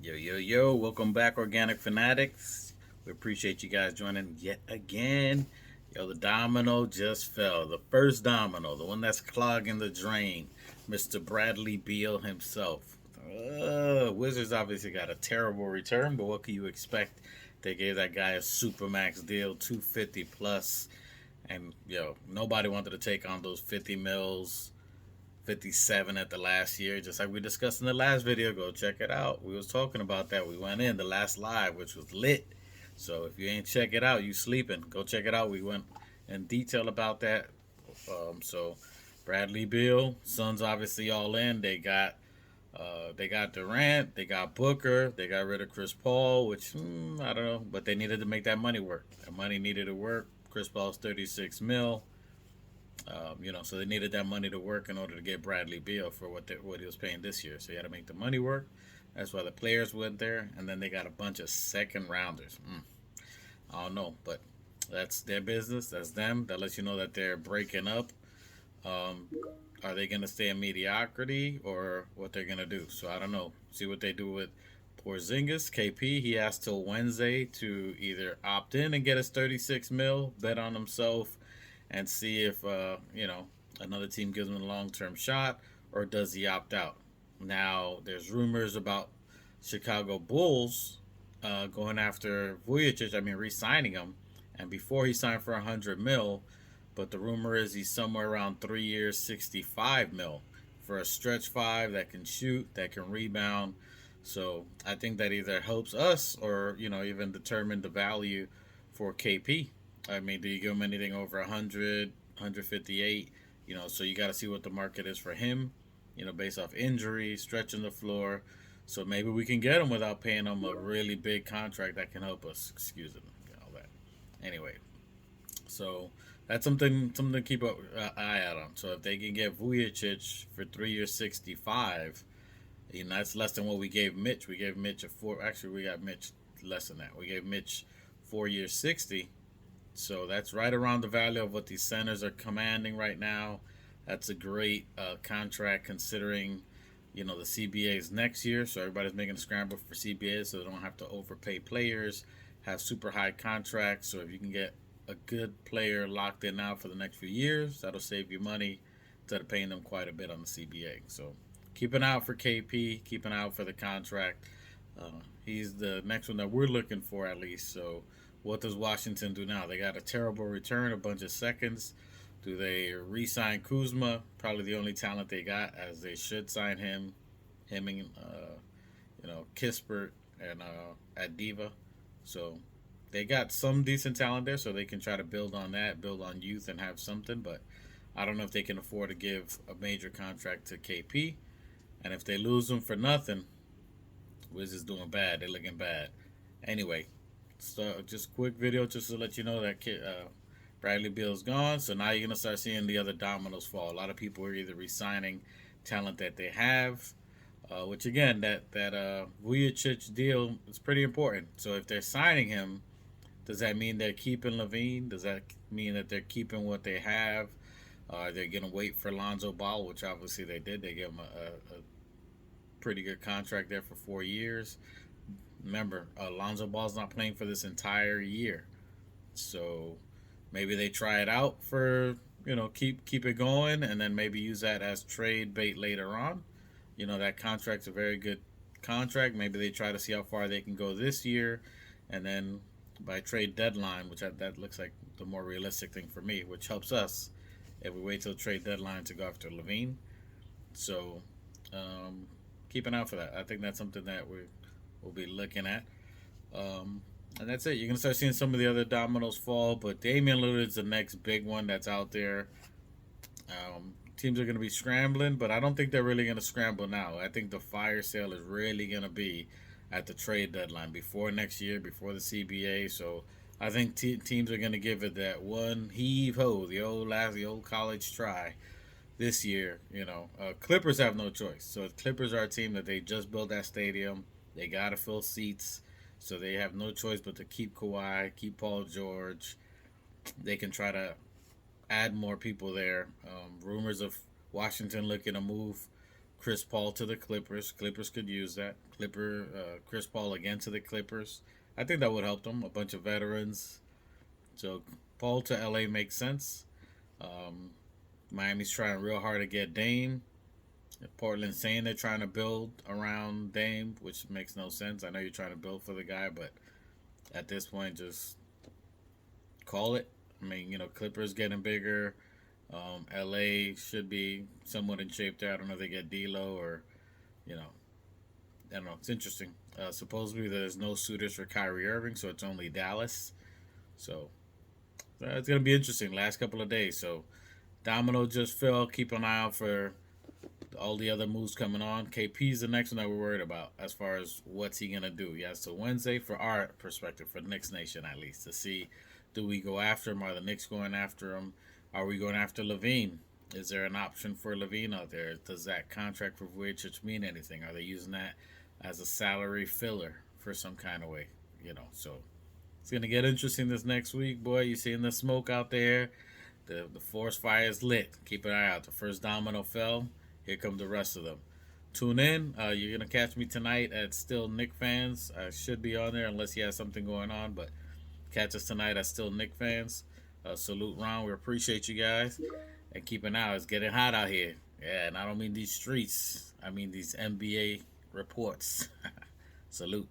Yo, yo, yo, welcome back, Organic Fanatics. We appreciate you guys joining yet again. Yo, the domino just fell. The first domino, the one that's clogging the drain, Mr. Bradley Beal himself. Wizards obviously got a terrible return, but what can you expect? They gave that guy a supermax deal, 250 plus, and nobody wanted to take on those 50 mils 57 at the last year, just like we discussed in the last video. Go check it out. We was talking about that. We went in the last live, which was lit. So if you ain't check it out, you sleeping. Go check it out. We went in detail about that. So Bradley Beal, Suns obviously all in. They got Durant, they got Booker, they got rid of Chris Paul, which I don't know, but they needed to make that money work. That money needed to work. Chris Paul's 36 mil. So they needed that money to work in order to get Bradley Beal for what he was paying this year. So you had to make the money work. That's why the players went there, and then they got a bunch of second rounders. I don't know, but that's their business. That's them. That lets you know that they're breaking up. Um, are they going to stay in mediocrity or what they're going to do? So I don't know. See what they do with Porzingis. KP, he has till Wednesday to either opt in and get his 36 mil, bet on himself, and see if another team gives him a long term shot, or does he opt out? Now there's rumors about Chicago Bulls going after Vujacic. I mean, re-signing him, and before he signed for 100 mil, but the rumor is he's somewhere around 3 years, 65 mil for a stretch five that can shoot, that can rebound. So I think that either helps us or even determine the value for KP. I mean, do you give him anything over 100, 158? So you got to see what the market is for him, based off injury, stretching the floor. So maybe we can get him without paying him a really big contract that can help us. Excuse me, all that. Anyway, so that's something to keep an eye out on. So if they can get Vujacic for 3 years, 65, that's less than what we gave Mitch. We gave Mitch a four. Actually, we got Mitch less than that. We gave Mitch 4 years, 60. So that's right around the value of what these centers are commanding right now. That's a great contract considering, the CBAs next year. So everybody's making a scramble for CBAs so they don't have to overpay players, have super high contracts. So if you can get a good player locked in now for the next few years, that'll save you money instead of paying them quite a bit on the CBA. So keep an eye out for KP, keep an eye out for the contract. He's the next one that we're looking for at least. So what does Washington do now? They got a terrible return, a bunch of seconds. Do they re-sign Kuzma? Probably the only talent they got, as they should sign him and Kispert and Adiva. So they got some decent talent there, so they can try to build on that, build on youth, and have something. But I don't know if they can afford to give a major contract to KP. And if they lose him for nothing, Wiz is doing bad. They're looking bad. Anyway, so just quick video just to let you know that Bradley Beal's gone. So now you're gonna start seeing the other dominoes fall. A lot of people are either resigning talent that they have, which again that Vujacic deal is pretty important. So if they're signing him, does that mean they're keeping Levine? Does that mean that they're keeping what they have? Are they gonna wait for Lonzo Ball, which obviously they did. They gave him a pretty good contract there for 4 years. Remember, Lonzo Ball's not playing for this entire year, so maybe they try it out for keep it going, and then maybe use that as trade bait later on. That contract's a very good contract. Maybe they try to see how far they can go this year, and then by trade deadline, which that looks like the more realistic thing for me, which helps us if we wait till trade deadline to go after Levine. So keep an eye out for that. I think that's something that we'll be looking at. And that's it. You're gonna start seeing some of the other dominoes fall, but Damian Lillard's the next big one that's out there. Teams are gonna be scrambling, but I don't think they're really gonna scramble now. I think the fire sale is really gonna be at the trade deadline before next year, before the CBA. So I think teams are gonna give it that one heave ho, the old college try this year. Clippers have no choice. So Clippers are a team that they just built that stadium. They gotta fill seats, so they have no choice but to keep Kawhi, keep Paul George. They can try to add more people there. Rumors of Washington looking to move Chris Paul to the Clippers. Clippers could use that. Chris Paul again to the Clippers. I think that would help them. A bunch of veterans. So Paul to LA makes sense. Um, Miami's trying real hard to get Dame. Portland's saying they're trying to build around Dame, which makes no sense. I know you're trying to build for the guy, but at this point, just call it. I mean, Clippers getting bigger. LA should be somewhat in shape there. I don't know if they get D'Lo or, you know, I don't know. It's interesting. Supposedly there's no suitors for Kyrie Irving, so it's only Dallas. So it's gonna be interesting. Last couple of days. So Domino just fell. Keep an eye out for all the other moves coming on. KP's the next one that we're worried about as far as what's he gonna do. Yeah, so Wednesday for our perspective, for Knicks Nation at least, to see, do we go after him? Are the Knicks going after him? Are we going after Levine? Is there an option for Levine out there? Does that contract for Vujicic mean anything? Are they using that as a salary filler for some kind of way? So it's gonna get interesting this next week, boy. You seeing the smoke out there? The forest fire is lit. Keep an eye out. The first domino fell. Here come the rest of them. Tune in. You're gonna catch me tonight at Still Nick Fans. I should be on there unless he has something going on, but catch us tonight at Still Nick Fans. Salute Ron. We appreciate you guys. And keep an eye out. It's getting hot out here. Yeah, and I don't mean these streets. I mean these NBA reports. Salute.